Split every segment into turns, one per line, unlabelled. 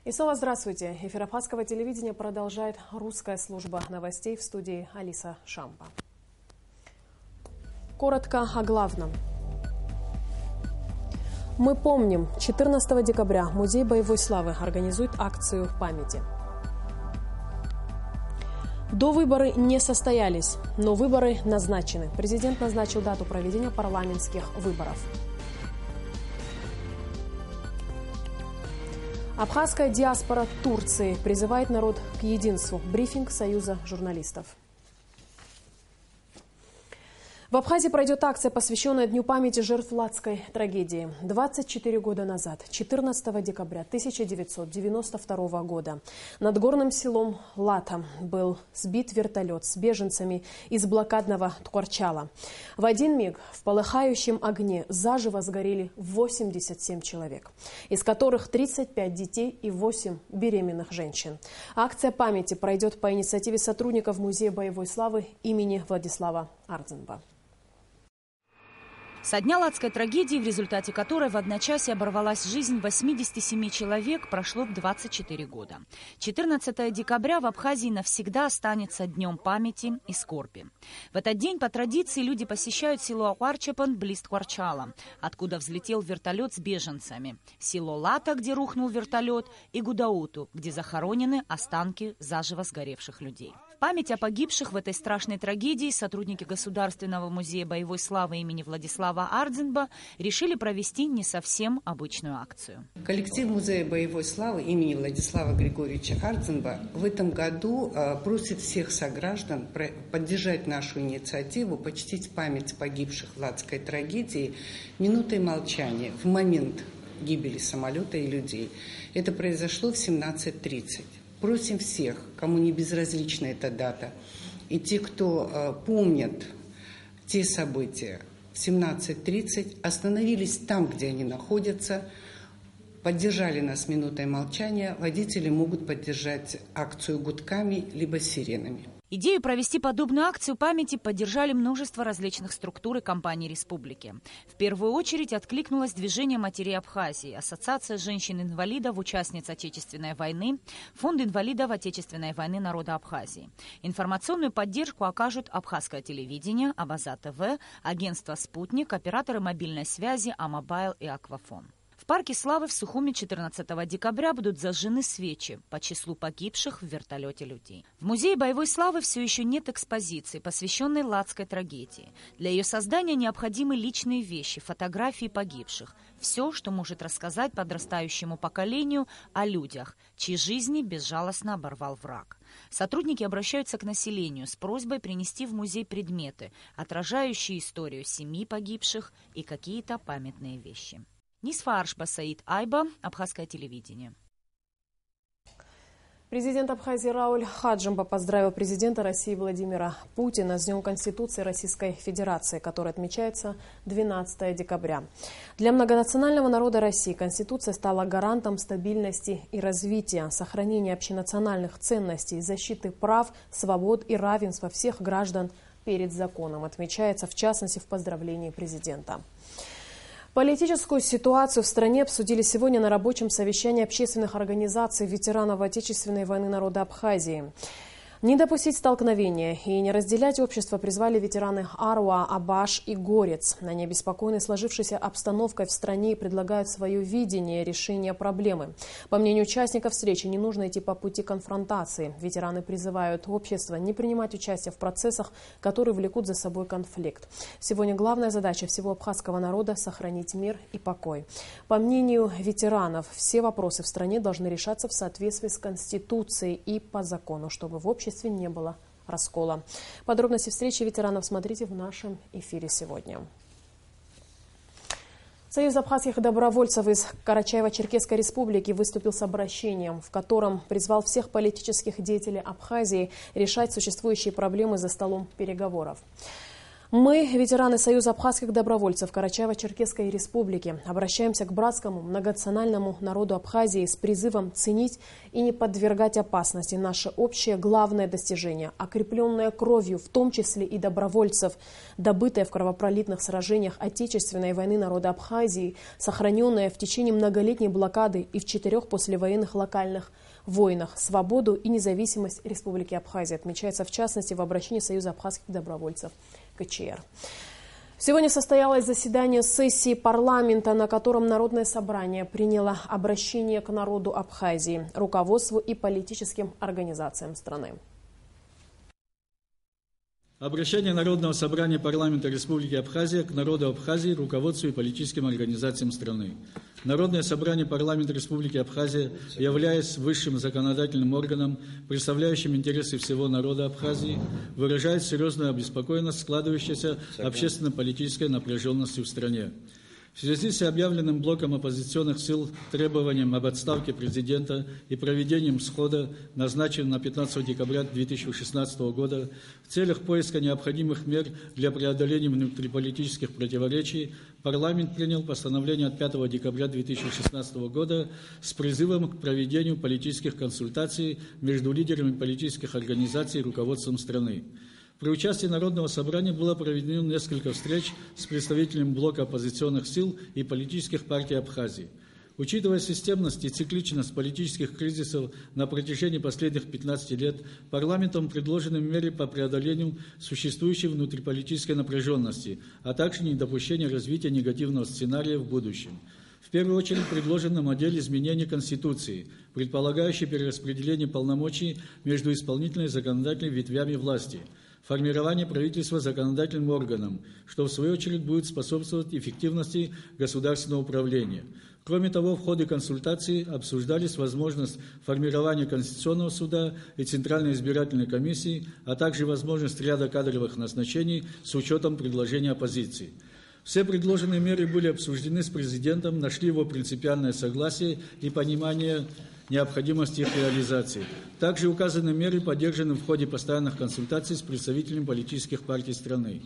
И снова здравствуйте. Эфир Абхазского телевидения продолжает русская служба новостей, в студии Алиса Шампа. Коротко о главном. Мы помним, 14 декабря Музей боевой славы организует акцию памяти. Довыборы не состоялись, но выборы назначены. Президент назначил дату проведения парламентских выборов. Абхазская диаспора Турции призывает народ к единству. Брифинг Союза журналистов. В Абхазии пройдет акция, посвященная Дню памяти жертв Латской трагедии. 24 года назад, 14 декабря 1992 года, над горным селом Лата был сбит вертолет с беженцами из блокадного Ткорчала. В один миг в полыхающем огне заживо сгорели 87 человек, из которых 35 детей и 8 беременных женщин. Акция памяти пройдет по инициативе сотрудников Музея боевой славы имени Владислава Ардзенба.
Со дня Латской трагедии, в результате которой в одночасье оборвалась жизнь 87 человек, прошло 24 года. 14 декабря в Абхазии навсегда останется днем памяти и скорби. В этот день по традиции люди посещают село Акварчапан близ Ткорчала, откуда взлетел вертолет с беженцами, село Лата, где рухнул вертолет, и Гудауту, где захоронены останки заживо сгоревших людей. В память о погибших в этой страшной трагедии сотрудники Государственного музея боевой славы имени Владислава Ардзенба решили провести не совсем обычную акцию.
Коллектив Музея боевой славы имени Владислава Григорьевича Ардзенба в этом году просит всех сограждан поддержать нашу инициативу, почтить память погибших в Латской трагедии минутой молчания в момент гибели самолета и людей. Это произошло в 17:30. Просим всех, кому не безразлична эта дата, и те, кто помнят те события, в 17:30 остановились там, где они находятся, поддержали нас минутой молчания. Водители могут поддержать акцию гудками либо сиренами.
Идею провести подобную акцию памяти поддержали множество различных структур и компаний республики. В первую очередь откликнулось движение матерей Абхазии, Ассоциация женщин-инвалидов, участниц Отечественной войны, Фонд инвалидов Отечественной войны народа Абхазии. Информационную поддержку окажут Абхазское телевидение, Абаза ТВ, агентство «Спутник», операторы мобильной связи Амобайл и Аквафон. В парке Славы в Сухуми 14 декабря будут зажжены свечи по числу погибших в вертолете людей. В Музее боевой славы все еще нет экспозиции, посвященной Латской трагедии. Для ее создания необходимы личные вещи, фотографии погибших. Все, что может рассказать подрастающему поколению о людях, чьи жизни безжалостно оборвал враг. Сотрудники обращаются к населению с просьбой принести в музей предметы, отражающие историю семьи погибших и какие-то памятные вещи. Нисфа Аршба Саид Айба, Абхазское телевидение.
Президент Абхазии Рауль Хаджимба поздравил президента России Владимира Путина с Днем Конституции Российской Федерации, который отмечается 12 декабря. Для многонационального народа России Конституция стала гарантом стабильности и развития, сохранения общенациональных ценностей, защиты прав, свобод и равенства всех граждан перед законом, отмечается в частности в поздравлении президента. Политическую ситуацию в стране обсудили сегодня на рабочем совещании общественных организаций ветеранов Отечественной войны народа Абхазии. Не допустить столкновения и не разделять общество призвали ветераны Аруа, Абаш и Горец. Они обеспокоены сложившейся обстановкой в стране и предлагают свое видение решения проблемы. По мнению участников встречи, не нужно идти по пути конфронтации. Ветераны призывают общество не принимать участие в процессах, которые влекут за собой конфликт. Сегодня главная задача всего абхазского народа – сохранить мир и покой. По мнению ветеранов, все вопросы в стране должны решаться в соответствии с Конституцией и по закону, чтобы в обществе не было раскола. Подробности встречи ветеранов смотрите в нашем эфире сегодня. Союз абхазских добровольцев из Карачаево-Черкесской республики выступил с обращением, в котором призвал всех политических деятелей Абхазии решать существующие проблемы за столом переговоров. Мы, ветераны Союза абхазских добровольцев Карачаево-Черкесской республики, обращаемся к братскому многонациональному народу Абхазии с призывом ценить и не подвергать опасности наше общее главное достижение, окрепленное кровью, в том числе и добровольцев, добытое в кровопролитных сражениях Отечественной войны народа Абхазии, сохраненное в течение многолетней блокады и в 4 послевоенных локальных войнах, свободу и независимость Республики Абхазия, отмечается в частности в обращении Союза абхазских добровольцев КЧР. Сегодня состоялось заседание сессии парламента, на котором Народное собрание приняло обращение к народу Абхазии, руководству и политическим организациям страны.
Обращение Народного собрания парламента Республики Абхазия к народу Абхазии, руководству и политическим организациям страны. Народное собрание парламента Республики Абхазия, являясь высшим законодательным органом, представляющим интересы всего народа Абхазии, выражает серьезную обеспокоенность складывающейся общественно-политической напряженностью в стране. В связи с объявленным блоком оппозиционных сил требованием об отставке президента и проведением схода, назначенным на 15 декабря 2016 года, в целях поиска необходимых мер для преодоления внутриполитических противоречий, парламент принял постановление от 5 декабря 2016 года с призывом к проведению политических консультаций между лидерами политических организаций и руководством страны. При участии Народного собрания было проведено несколько встреч с представителями блока оппозиционных сил и политических партий Абхазии. Учитывая системность и цикличность политических кризисов на протяжении последних 15 лет, парламентом предложены меры по преодолению существующей внутриполитической напряженности, а также недопущения развития негативного сценария в будущем. В первую очередь предложена модель изменения Конституции, предполагающая перераспределение полномочий между исполнительной и законодательной ветвями власти, формирование правительства законодательным органом, что в свою очередь будет способствовать эффективности государственного управления. Кроме того, в ходе консультаций обсуждались возможность формирования Конституционного суда и Центральной избирательной комиссии, а также возможность ряда кадровых назначений с учетом предложений оппозиции. Все предложенные меры были обсуждены с президентом, нашли его принципиальное согласие и понимание необходимости их реализации. Также указанные меры поддержаны в ходе постоянных консультаций с представителями политических партий страны.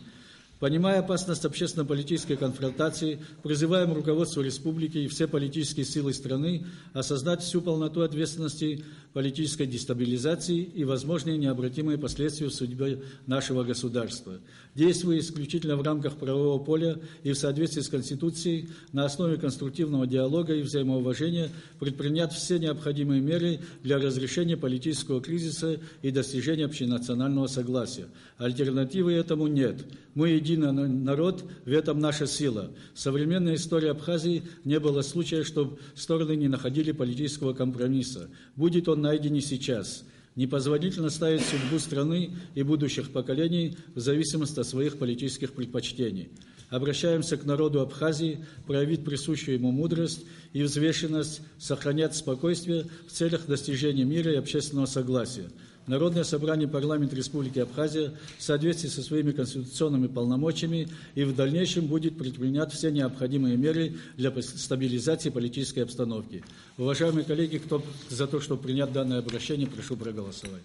Понимая опасность общественно-политической конфронтации, призываем руководство республики и все политические силы страны осознать всю полноту ответственности политической дестабилизации и возможные необратимые последствия в судьбе нашего государства. Действуя исключительно в рамках правового поля и в соответствии с Конституцией, на основе конструктивного диалога и взаимоуважения предпринять все необходимые меры для разрешения политического кризиса и достижения общенационального согласия. Альтернативы этому нет. Мы единый народ, в этом наша сила. В современной истории Абхазии не было случая, чтобы стороны не находили политического компромисса. Будет он найден и сейчас. Непозволительно ставить судьбу страны и будущих поколений в зависимости от своих политических предпочтений. Обращаемся к народу Абхазии проявить присущую ему мудрость и взвешенность, сохранять спокойствие в целях достижения мира и общественного согласия. Народное собрание парламента Республики Абхазия в соответствии со своими конституционными полномочиями и в дальнейшем будет предпринять все необходимые меры для стабилизации политической обстановки. Уважаемые коллеги, кто за то, чтобы принять данное обращение, прошу проголосовать.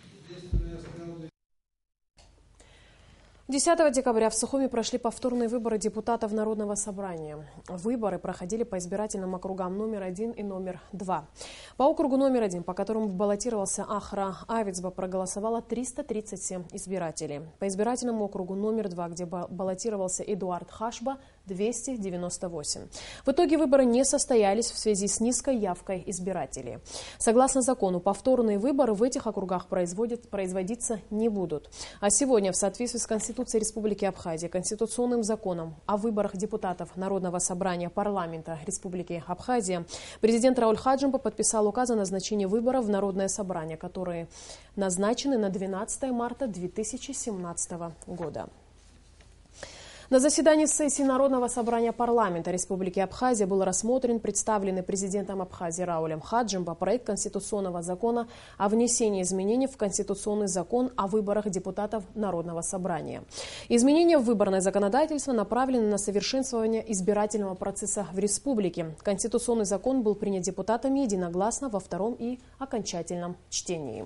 10 декабря в Сухуми прошли повторные выборы депутатов Народного собрания. Выборы проходили по избирательным округам номер 1 и номер 2. По округу номер 1, по которому баллотировался Ахра Авицба, проголосовало 337 избирателей. По избирательному округу номер 2, где баллотировался Эдуард Хашба, 298. В итоге выборы не состоялись в связи с низкой явкой избирателей. Согласно закону, повторные выборы в этих округах производиться не будут. А сегодня, в соответствии с Конституцией Республики Абхазия, Конституционным законом о выборах депутатов Народного собрания парламента Республики Абхазия, президент Рауль Хаджимба подписал указ о назначении выборов в Народное собрание, которые назначены на 12 марта 2017 года. На заседании сессии Народного собрания парламента Республики Абхазия был рассмотрен представленный президентом Абхазии Раулем Хаджимба проект Конституционного закона о внесении изменений в Конституционный закон о выборах депутатов Народного собрания. Изменения в выборное законодательство направлены на совершенствование избирательного процесса в республике. Конституционный закон был принят депутатами единогласно во втором и окончательном чтении.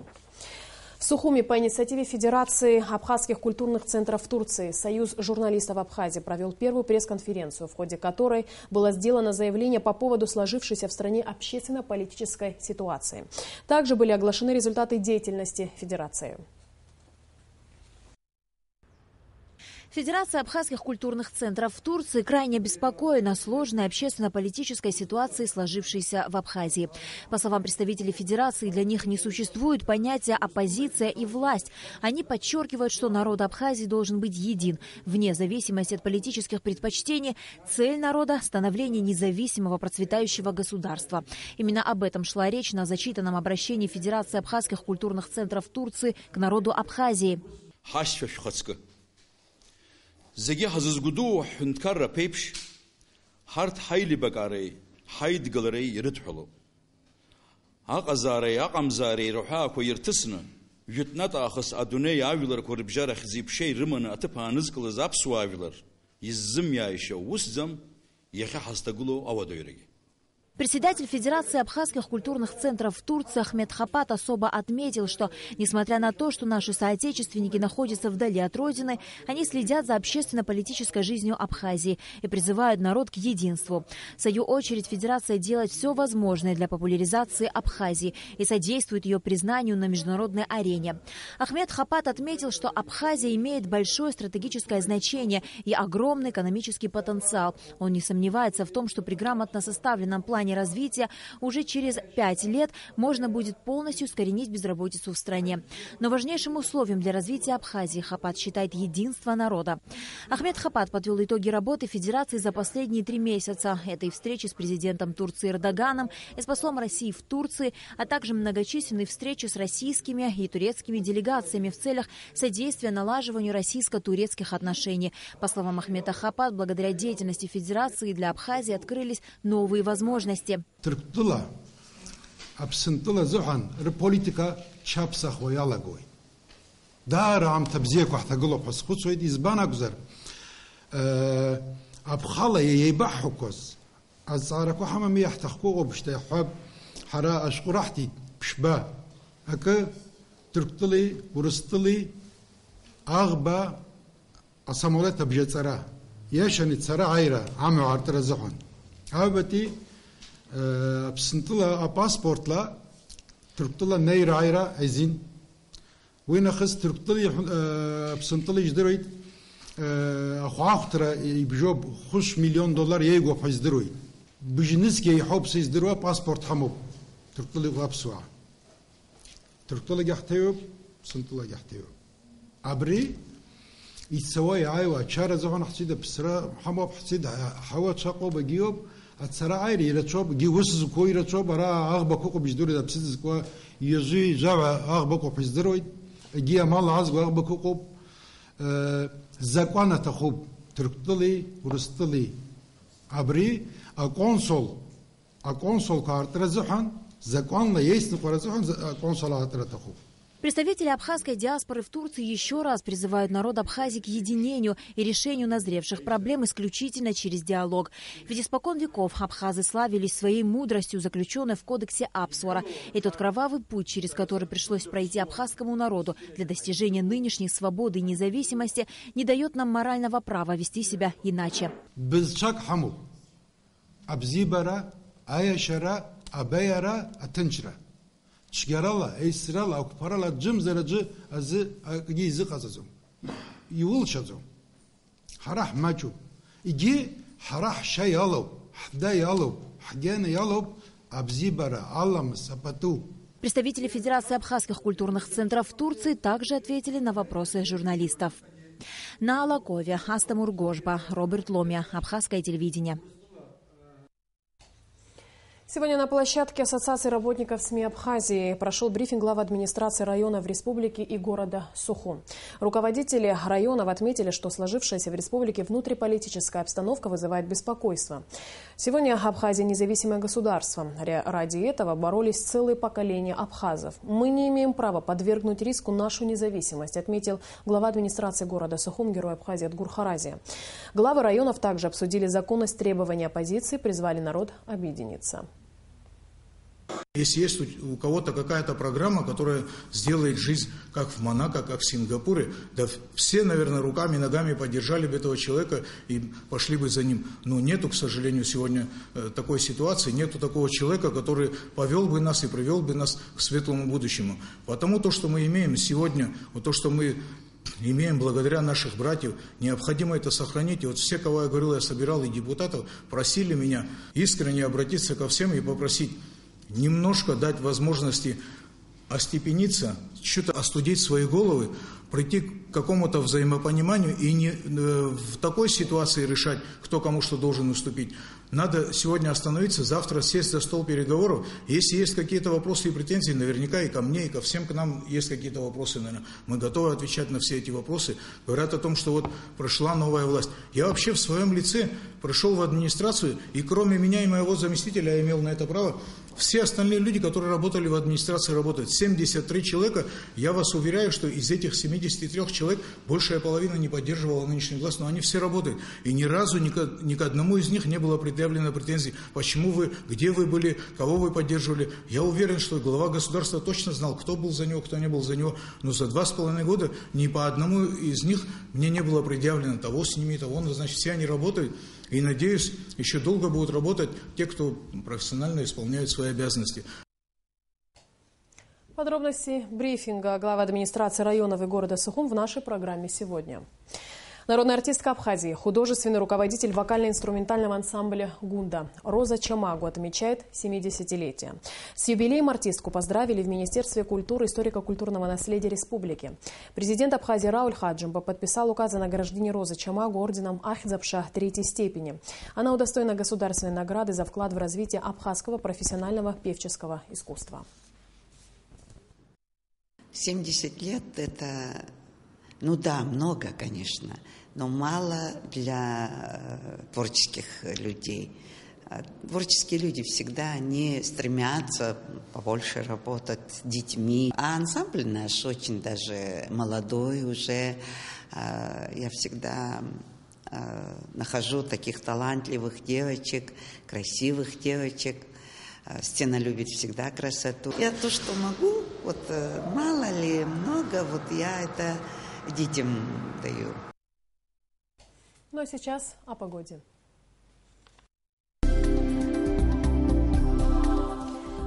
В Сухуми по инициативе Федерации абхазских культурных центров Турции Союз журналистов Абхазии провел первую пресс-конференцию, в ходе которой было сделано заявление по поводу сложившейся в стране общественно-политической ситуации. Также были оглашены результаты деятельности Федерации.
Федерация абхазских культурных центров в Турции крайне обеспокоена сложной общественно-политической ситуацией, сложившейся в Абхазии. По словам представителей Федерации, для них не существует понятия оппозиция и власть. Они подчеркивают, что народ Абхазии должен быть един. Вне зависимости от политических предпочтений, цель народа – становление независимого процветающего государства. Именно об этом шла речь на зачитанном обращении Федерации абхазских культурных центров Турции к народу Абхазии.
Зеги хазызгуду хунткарра пейпш, харт хайли бакарей, хайд галарей ритхулу. Аказарей, акамзарей, рухаку иртисна, ютната ахас адуней авилар курбжара хзипшей римана атыпа нызкылы запсу авилар, иззым яиша усзам, яха хастагулу авадойреги.
Председатель Федерации абхазских культурных центров в Турции Ахмед Хапат особо отметил, что, несмотря на то, что наши соотечественники находятся вдали от родины, они следят за общественно-политической жизнью Абхазии и призывают народ к единству. В свою очередь, Федерация делает все возможное для популяризации Абхазии и содействует ее признанию на международной арене. Ахмед Хапат отметил, что Абхазия имеет большое стратегическое значение и огромный экономический потенциал. Он не сомневается в том, что при грамотно составленном плане развития уже через 5 лет можно будет полностью искоренить безработицу в стране. Но важнейшим условием для развития Абхазии Хапат считает единство народа. Ахмед Хапат подвел итоги работы Федерации за последние 3 месяца. Это и встречи с президентом Турции Эрдоганом и с послом России в Турции, а также многочисленные встречи с российскими и турецкими делегациями в целях содействия налаживанию российско-турецких отношений. По словам Ахмеда Хапат, благодаря деятельности Федерации для Абхазии открылись новые возможности.
Türktula, absentula zuhan, repolitika çapsa xoyala goy. Dar am tabziye ko htagulo xusxus ve izbana guzar. Abxala yebahukos. Az araku hamam yahtaxku obşte hab hara ashqurahti pishba. Aka Türktuli, Urustuli, Ağba asamola tabjetsara. Yaşani tsara ayra amu artra zuhan. Abati بسنتلا باسبورتلا تركتلا نير عيرة عزين وين أخذ تركتلي بسنتلا يجدرويد أخواترا يبجوب $5 مليون ييجو بحزدرويد بجنسكي يحب سيزدروا باسبورت حمو تركتلا غابسوا تركتلا جحتيوب بسنتلا جحتيوب عبري يتسوي عايوة شارع زهون حسيد بسرا حمو بحسيد حوا تشاقو بجيوب السرعة عيري يرتشوب جيوسز كوي يرتشوب را أغبى كوكو بيجدوري ده بسيز كوا يجي جوا أغبى كوكو بيجدروي جيا مال عزق أغبى كوكو زكوانا تخوب تركتلي ورستلي عبري أكونسول كارتر زحن زكوان لا يسنق ورا زحن أكونسول كارتر تخوب.
Представители абхазской диаспоры в Турции еще раз призывают народ Абхазии к единению и решению назревших проблем исключительно через диалог. Ведь испокон веков абхазы славились своей мудростью, заключенной в кодексе Апсуара. И тот кровавый путь, через который пришлось пройти абхазскому народу для достижения нынешней свободы и независимости, не дает нам морального права вести себя иначе.
شجرلا إسرائيل أو كفارلا جم زرجة از جيز قزازم يقول شزم حرح ماجو يجي حرح شيء يالو حدا يالو حجان يالو أبزيبرا الله مسبتو.
Представители Федерации абхазских культурных центров в Турции также ответили на вопросы журналистов. На Алакове, Астамур Гожба, Роберт Ломия, Абхазское телевидение.
Сегодня на площадке Ассоциации работников СМИ Абхазии прошел брифинг глав администрации района в республике и города Сухум. Руководители районов отметили, что сложившаяся в республике внутриполитическая обстановка вызывает беспокойство. Сегодня Абхазия независимое государство. Ради этого боролись целые поколения абхазов. Мы не имеем права подвергнуть риску нашу независимость, отметил глава администрации города Сухум, герой Абхазии Адгур Харази. Главы районов также обсудили законность требований оппозиции, призвали народ объединиться.
Если есть у кого-то какая-то программа, которая сделает жизнь как в Монако, как в Сингапуре, да все, наверное, руками и ногами поддержали бы этого человека и пошли бы за ним. Но нету, к сожалению, сегодня такой ситуации, нету такого человека, который повел бы нас и привел бы нас к светлому будущему. Потому то, что мы имеем сегодня, вот то, что мы имеем благодаря наших братьев, необходимо это сохранить. И вот все, кого я говорил, я собирал, и депутатов, просили меня искренне обратиться ко всем и попросить немножко дать возможности остепениться, что-то остудить свои головы, прийти к какому-то взаимопониманию и не в такой ситуации решать, кто кому что должен уступить. Надо сегодня остановиться, завтра сесть за стол переговоров. Если есть какие-то вопросы и претензии, наверняка и ко мне, и ко всем к нам есть какие-то вопросы, наверное. Мы готовы отвечать на все эти вопросы. Говорят о том, что вот прошла новая власть. Я вообще в своем лице пришел в администрацию, и кроме меня и моего заместителя, я имел на это право, все остальные люди, которые работали в администрации, работают. 73 человека. Я вас уверяю, что из этих 73 человек большая половина не поддерживала нынешнюю власть, но они все работают. И ни разу ни к одному из них не было предъявлено претензий. Почему вы, где вы были, кого вы поддерживали. Я уверен, что глава государства точно знал, кто был за него, кто не был за него. Но за 2,5 года ни по одному из них мне не было предъявлено того сними, того. Значит, все они работают. И, надеюсь, еще долго будут работать те, кто профессионально исполняет свои обязанности.
Подробности брифинга главы администрации районов и города Сухум в нашей программе сегодня. Народная артистка Абхазии, художественный руководитель вокально-инструментального ансамбля «Гунда» Роза Чамагу отмечает 70-летие. С юбилеем артистку поздравили в Министерстве культуры и историко-культурного наследия республики. Президент Абхазии Рауль Хаджимба подписал указ о награждении Розы Чамагу орденом Ахзапша 3-й степени. Она удостоена государственной награды за вклад в развитие абхазского профессионального певческого искусства.
70 лет – это, ну да, много, конечно, но мало для творческих людей. Творческие люди всегда, они стремятся побольше работать с детьми. А ансамбль наш очень даже молодой уже. Я всегда нахожу таких талантливых девочек, красивых девочек. Сцена любит всегда красоту. Я то, что могу, вот мало ли, много, вот я это детям даю.
Ну а сейчас о погоде.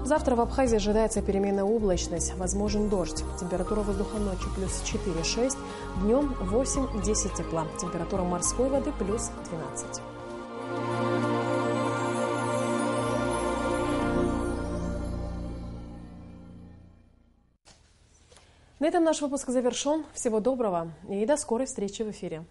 Завтра в Абхазии ожидается переменная облачность, возможен дождь. Температура воздуха ночью плюс 4-6, днем 8-10 тепла. Температура морской воды плюс 12. На этом наш выпуск завершен. Всего доброго и до скорой встречи в эфире.